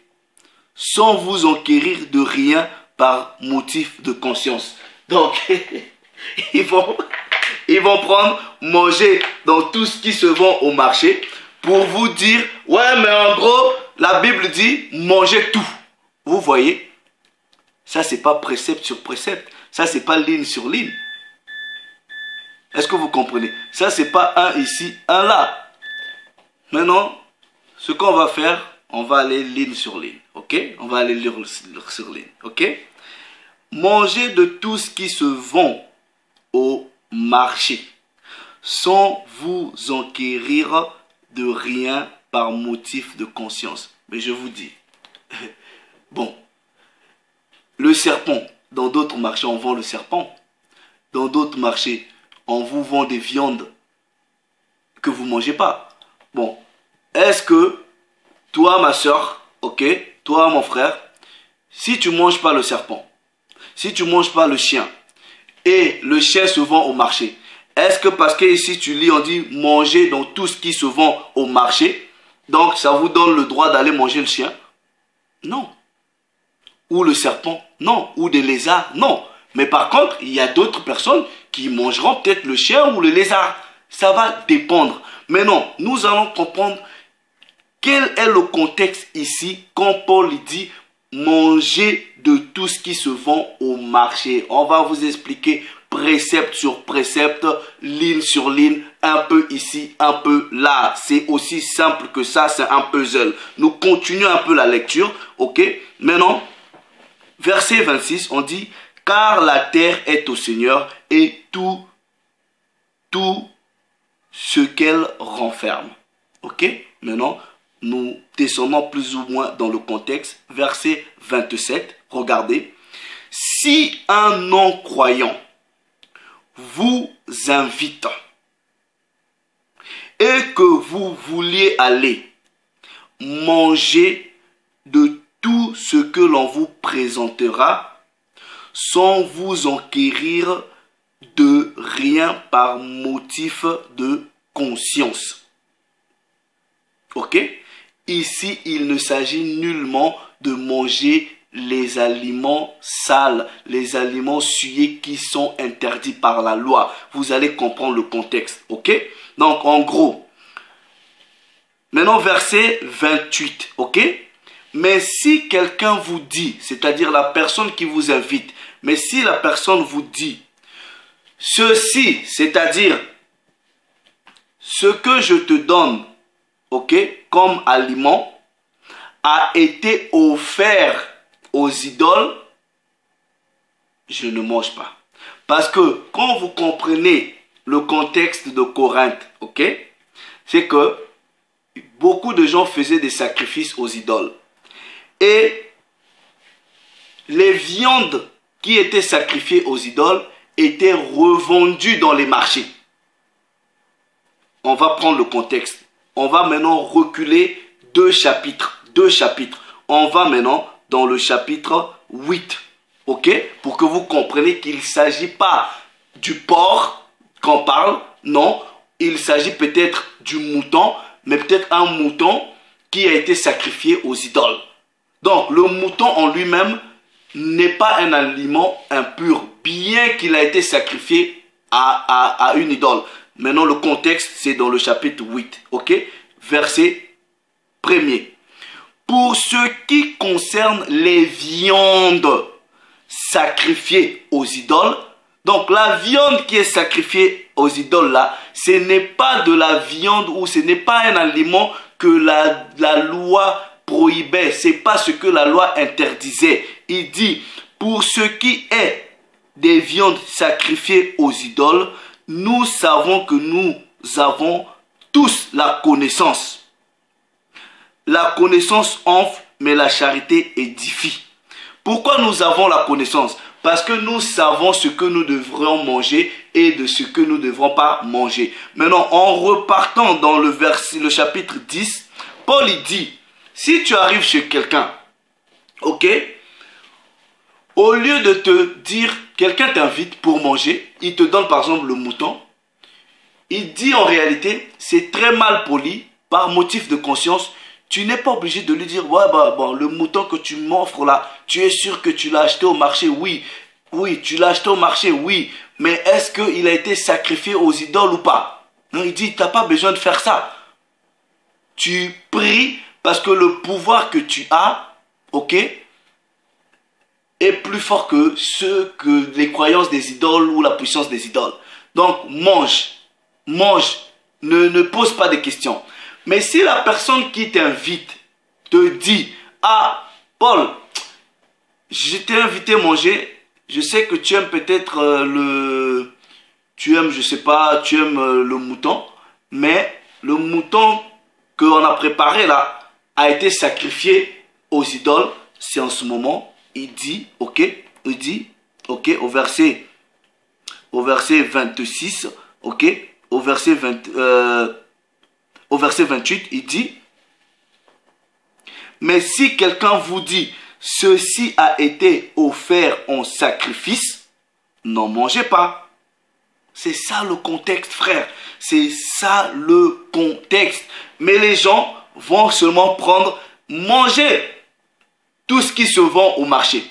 sans vous enquérir de rien par motif de conscience. Donc, ils vont prendre, manger dans tout ce qui se vend au marché pour vous dire, ouais, mais en gros, la Bible dit, mangez tout. Vous voyez, ça, c'est pas précepte sur précepte. Ça, c'est pas ligne sur ligne. Est-ce que vous comprenez? Ça, c'est pas un ici, un là. Maintenant, ce qu'on va faire, on va aller ligne sur ligne. Ok? On va aller lire sur ligne. Ok? Mangez de tout ce qui se vend au marché, sans vous enquérir de rien par motif de conscience. Mais je vous dis, bon, le serpent, dans d'autres marchés, on vend le serpent. Dans d'autres marchés, on vous vend des viandes que vous ne mangez pas. Bon, est-ce que toi, ma soeur, ok, toi, mon frère, si tu ne manges pas le serpent, si tu ne manges pas le chien, et le chien se vend au marché, est-ce que parce que ici tu lis, on dit manger dans tout ce qui se vend au marché, donc ça vous donne le droit d'aller manger le chien? Non. Ou le serpent? Non. Ou des lézards? Non. Mais par contre, il y a d'autres personnes qui mangeront peut-être le chien ou le lézard. Ça va dépendre. Mais non, nous allons comprendre quel est le contexte ici quand Paul dit manger de tout ce qui se vend au marché. On va vous expliquer précepte sur précepte, ligne sur ligne, un peu ici, un peu là. C'est aussi simple que ça, c'est un puzzle. Nous continuons un peu la lecture, ok? Maintenant, verset 26, on dit, car la terre est au Seigneur et tout ce qu'elle renferme. Ok? Maintenant, nous descendons plus ou moins dans le contexte. Verset 27, regardez. Si un non-croyant vous invite et que vous vouliez aller manger de tout ce que l'on vous présentera, sans vous enquérir de rien par motif de conscience. Ok? Ici, il ne s'agit nullement de manger les aliments sales, les aliments souillés qui sont interdits par la loi. Vous allez comprendre le contexte. Ok? Donc, en gros, maintenant, verset 28. Ok? Mais si quelqu'un vous dit, c'est-à-dire la personne qui vous invite, mais si la personne vous dit, ceci, c'est-à-dire ce que je te donne, ok, comme aliment, a été offert aux idoles, je ne mange pas. Parce que quand vous comprenez le contexte de Corinthe, ok, c'est que beaucoup de gens faisaient des sacrifices aux idoles. Et les viandes qui étaient sacrifiées aux idoles étaient revendues dans les marchés. On va prendre le contexte. On va maintenant reculer deux chapitres. On va maintenant dans le chapitre 8. Ok? Pour que vous compreniez qu'il ne s'agit pas du porc qu'on parle. Non. Il s'agit peut-être du mouton. Mais peut-être un mouton qui a été sacrifié aux idoles. Donc, le mouton en lui-même n'est pas un aliment impur, bien qu'il a été sacrifié à une idole. Maintenant, le contexte, c'est dans le chapitre 8. Ok? Verset 1er. Pour ce qui concerne les viandes sacrifiées aux idoles, donc la viande qui est sacrifiée aux idoles là, ce n'est pas de la viande ou ce n'est pas un aliment que la loi prohibait, c'est pas ce que la loi interdisait. Il dit, pour ce qui est des viandes sacrifiées aux idoles, nous savons que nous avons tous la connaissance. La connaissance enfle, mais la charité édifie. Pourquoi nous avons la connaissance? Parce que nous savons ce que nous devrions manger et de ce que nous ne devrons pas manger. Maintenant, en repartant dans le chapitre 10, Paul il dit, si tu arrives chez quelqu'un, ok, au lieu de te dire, quelqu'un t'invite pour manger, il te donne par exemple le mouton, il dit en réalité, c'est très mal poli, par motif de conscience, tu n'es pas obligé de lui dire, ouais, bon, le mouton que tu m'offres là, tu es sûr que tu l'as acheté au marché? Oui, tu l'as acheté au marché, oui, mais est-ce qu'il a été sacrifié aux idoles ou pas? Non, il dit, tu n'as pas besoin de faire ça. Tu pries parce que le pouvoir que tu as, ok, est plus fort que les croyances des idoles ou la puissance des idoles. Donc, mange, ne pose pas de questions. Mais si la personne qui t'invite te dit, ah, Paul, je t'ai invité à manger, je sais que tu aimes peut-être le mouton, mais le mouton qu'on a préparé là a été sacrifié aux idoles. C'est en ce moment, il dit, ok, au verset 26, ok, au verset 28, il dit, mais si quelqu'un vous dit, ceci a été offert en sacrifice, n'en mangez pas. C'est ça le contexte, frère. C'est ça le contexte. Mais les gens vont seulement manger tout ce qui se vend au marché.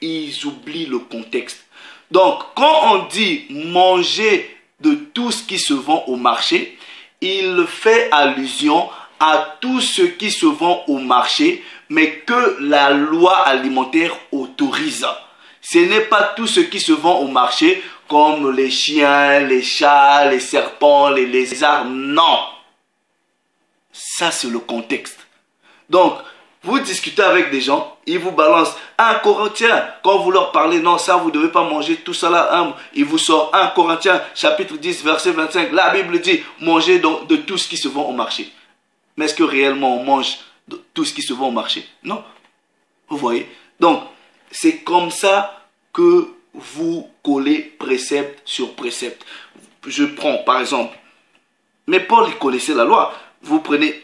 Ils oublient le contexte. Donc, quand on dit manger de tout ce qui se vend au marché, il fait allusion à tout ce qui se vend au marché, mais que la loi alimentaire autorise. Ce n'est pas tout ce qui se vend au marché, comme les chiens, les chats, les serpents, les lézards. Non. Ça, c'est le contexte. Donc, vous discutez avec des gens, ils vous balancent un Corinthien. Quand vous leur parlez, non, ça, vous ne devez pas manger tout ça là. Il vous sort 1 Corinthiens, chapitre 10, verset 25. La Bible dit, mangez donc de tout ce qui se vend au marché. Mais est-ce que réellement on mange tout ce qui se vend au marché? Non. Vous voyez? Donc, c'est comme ça que vous collez précepte sur précepte. Je prends par exemple, mais Paul il connaissait la loi. Vous prenez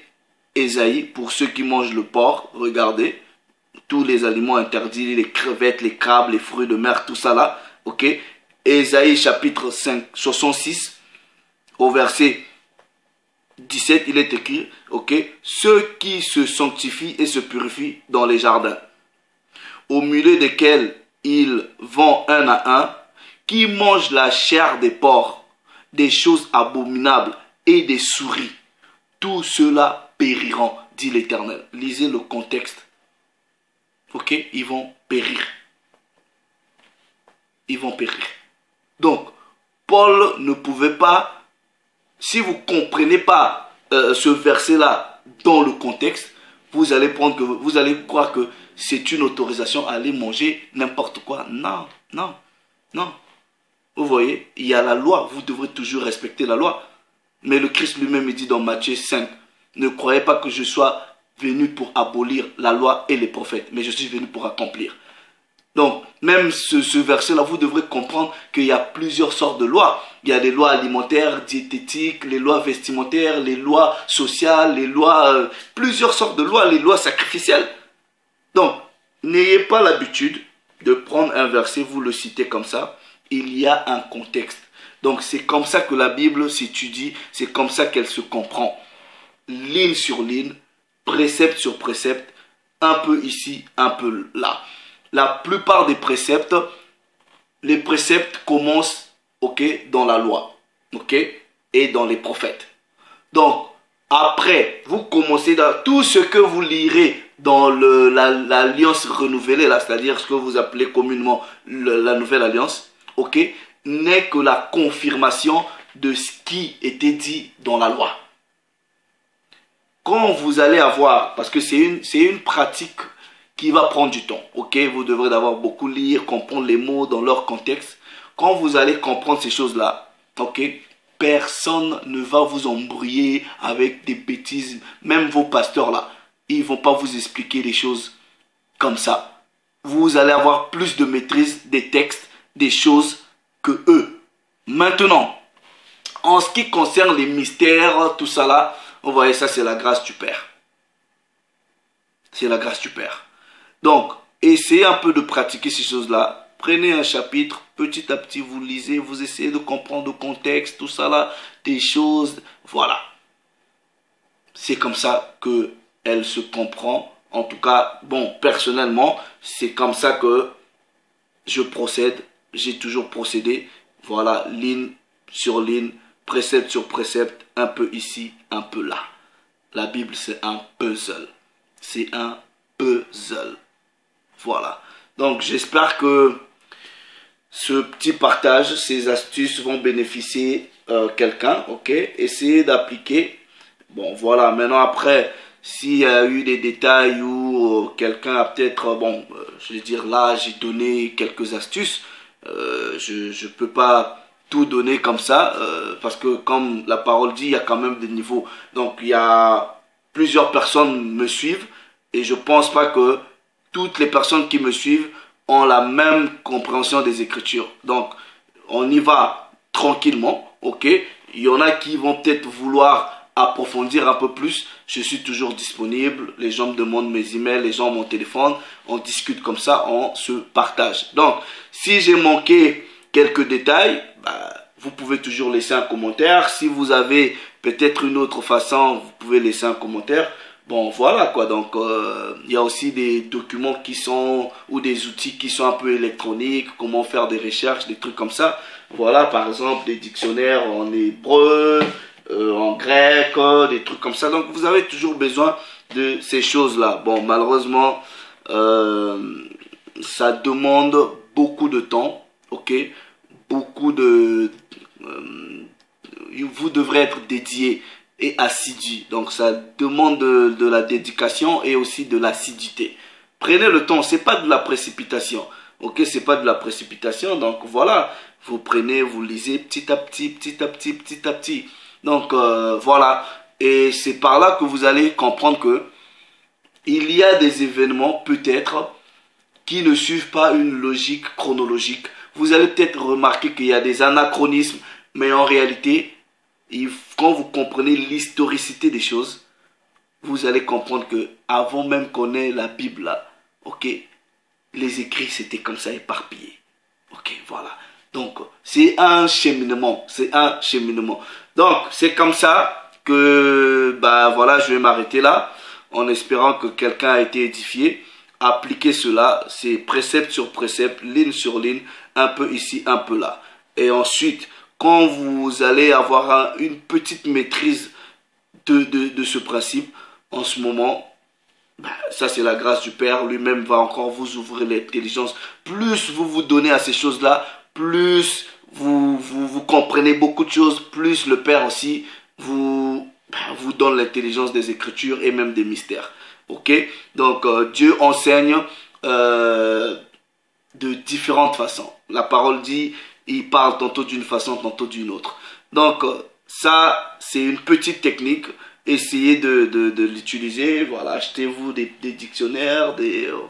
Ésaïe, pour ceux qui mangent le porc, regardez, tous les aliments interdits, les crevettes, les crabes, les fruits de mer, tout ça là, ok? Ésaïe chapitre 5, 66, au verset 17, il est écrit, ok? Ceux qui se sanctifient et se purifient dans les jardins, au milieu desquels ils vont un à un, qui mangent la chair des porcs, des choses abominables et des souris. Tout cela périront, dit l'Éternel. Lisez le contexte. Ok, ils vont périr. Ils vont périr. Donc, Paul ne pouvait pas, si vous ne comprenez pas ce verset-là dans le contexte, vous allez croire que c'est une autorisation à aller manger n'importe quoi. Non, non, non. Vous voyez, il y a la loi, vous devrez toujours respecter la loi. Mais le Christ lui-même dit dans Matthieu 5, ne croyez pas que je sois venu pour abolir la loi et les prophètes, mais je suis venu pour accomplir. Donc, même ce verset-là, vous devrez comprendre qu'il y a plusieurs sortes de lois. Il y a les lois alimentaires, diététiques, les lois vestimentaires, les lois sociales, les lois, plusieurs sortes de lois, les lois sacrificielles. Donc, n'ayez pas l'habitude de prendre un verset, vous le citez comme ça. Il y a un contexte. Donc, c'est comme ça que la Bible s'étudie, c'est comme ça qu'elle se comprend. Ligne sur ligne, précepte sur précepte, un peu ici, un peu là. La plupart des préceptes, les préceptes commencent, ok, dans la loi, ok, et dans les prophètes. Donc, après, vous commencez dans tout ce que vous lirez dans l'alliance renouvelée, c'est-à-dire ce que vous appelez communément la nouvelle alliance, ok, n'est que la confirmation de ce qui était dit dans la loi. Quand vous allez avoir, parce que c'est une pratique qui va prendre du temps, ok, vous devrez d'abord beaucoup lire, comprendre les mots dans leur contexte. Quand vous allez comprendre ces choses-là, ok, personne ne va vous embrouiller avec des bêtises, même vos pasteurs là, ils ne vont pas vous expliquer les choses comme ça. Vous allez avoir plus de maîtrise des textes, des choses que eux. Maintenant, en ce qui concerne les mystères, tout ça là, vous voyez, ça c'est la grâce du Père. C'est la grâce du Père. Donc, essayez un peu de pratiquer ces choses-là. Prenez un chapitre, petit à petit, vous lisez, vous essayez de comprendre le contexte, tout ça là, des choses, voilà. C'est comme ça qu'elle se comprend. En tout cas, bon, personnellement, c'est comme ça que je procède. J'ai toujours procédé. Voilà, ligne sur ligne, précepte sur précepte, un peu ici, un peu là. La Bible, c'est un puzzle. C'est un puzzle. Voilà. Donc, j'espère que ce petit partage, ces astuces vont bénéficier quelqu'un. Ok, essayez d'appliquer. Bon, voilà. Maintenant, après, s'il y a eu des détails où quelqu'un a peut-être, bon, je vais dire là, j'ai donné quelques astuces. Je ne peux pas tout donner comme ça, parce que comme la parole dit, il y a quand même des niveaux. Donc, il y a plusieurs personnes me suivent et je ne pense pas que toutes les personnes qui me suivent ont la même compréhension des Écritures. Donc, on y va tranquillement, ok? Il y en a qui vont peut-être vouloir approfondir un peu plus. Je suis toujours disponible. Les gens me demandent mes emails, les gens ont mon téléphone. On discute comme ça, on se partage. Donc, si j'ai manqué quelques détails, vous pouvez toujours laisser un commentaire. Si vous avez peut-être une autre façon, vous pouvez laisser un commentaire. Bon, voilà quoi. Donc, il y a aussi des documents qui sont, ou des outils qui sont un peu électroniques, comment faire des recherches, des trucs comme ça. Voilà, par exemple, des dictionnaires en hébreu, en grec, des trucs comme ça. Donc, vous avez toujours besoin de ces choses-là. Bon, malheureusement, ça demande beaucoup de temps, ok? Beaucoup de... vous devrez être dédié et assidu. Donc ça demande de la dédication et aussi de l'assiduité. Prenez le temps, c'est pas de la précipitation. Ok, c'est pas de la précipitation. Donc voilà, vous prenez, vous lisez petit à petit, petit à petit, petit à petit. Donc voilà, Et c'est par là que vous allez comprendre que il y a des événements peut-être qui ne suivent pas une logique chronologique. Vous allez peut-être remarquer qu'il y a des anachronismes, mais en réalité, quand vous comprenez l'historicité des choses, vous allez comprendre que avant même qu'on ait la Bible là, ok, les écrits c'était comme ça éparpillés. Ok, voilà. Donc, c'est un cheminement. C'est un cheminement. Donc, c'est comme ça que, bah voilà, je vais m'arrêter là, en espérant que quelqu'un a été édifié. Appliquez cela, c'est précepte sur précepte, ligne sur ligne, un peu ici, un peu là. Et ensuite, quand vous allez avoir une petite maîtrise de ce principe, en ce moment, bah, ça c'est la grâce du Père, lui-même va encore vous ouvrir l'intelligence. Plus vous vous donnez à ces choses-là, plus vous comprenez beaucoup de choses, plus le Père aussi vous donne l'intelligence des Écritures et même des mystères. Ok? Donc Dieu enseigne de différentes façons. La parole dit, il parle tantôt d'une façon, tantôt d'une autre. Donc ça, c'est une petite technique. Essayez de l'utiliser. Voilà, achetez-vous des dictionnaires,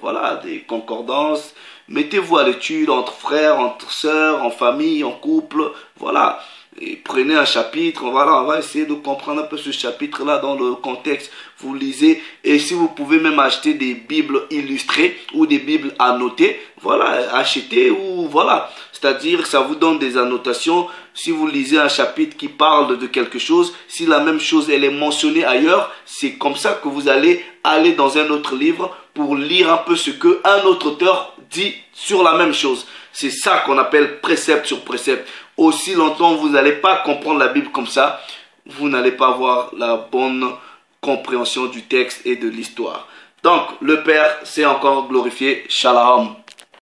voilà, des concordances. Mettez-vous à l'étude entre frères, entre sœurs, en famille, en couple. Voilà. Et prenez un chapitre, voilà, on va essayer de comprendre un peu ce chapitre-là dans le contexte. Vous lisez, et si vous pouvez même acheter des Bibles illustrées ou des Bibles annotées, voilà, achetez ou voilà. C'est-à-dire, ça vous donne des annotations. Si vous lisez un chapitre qui parle de quelque chose, si la même chose elle est mentionnée ailleurs, c'est comme ça que vous allez aller dans un autre livre pour lire un peu ce que un autre auteur dit sur la même chose. C'est ça qu'on appelle précepte sur précepte. Aussi longtemps vous n'allez pas comprendre la Bible comme ça, vous n'allez pas avoir la bonne compréhension du texte et de l'histoire. Donc, le Père s'est encore glorifié. Shalom.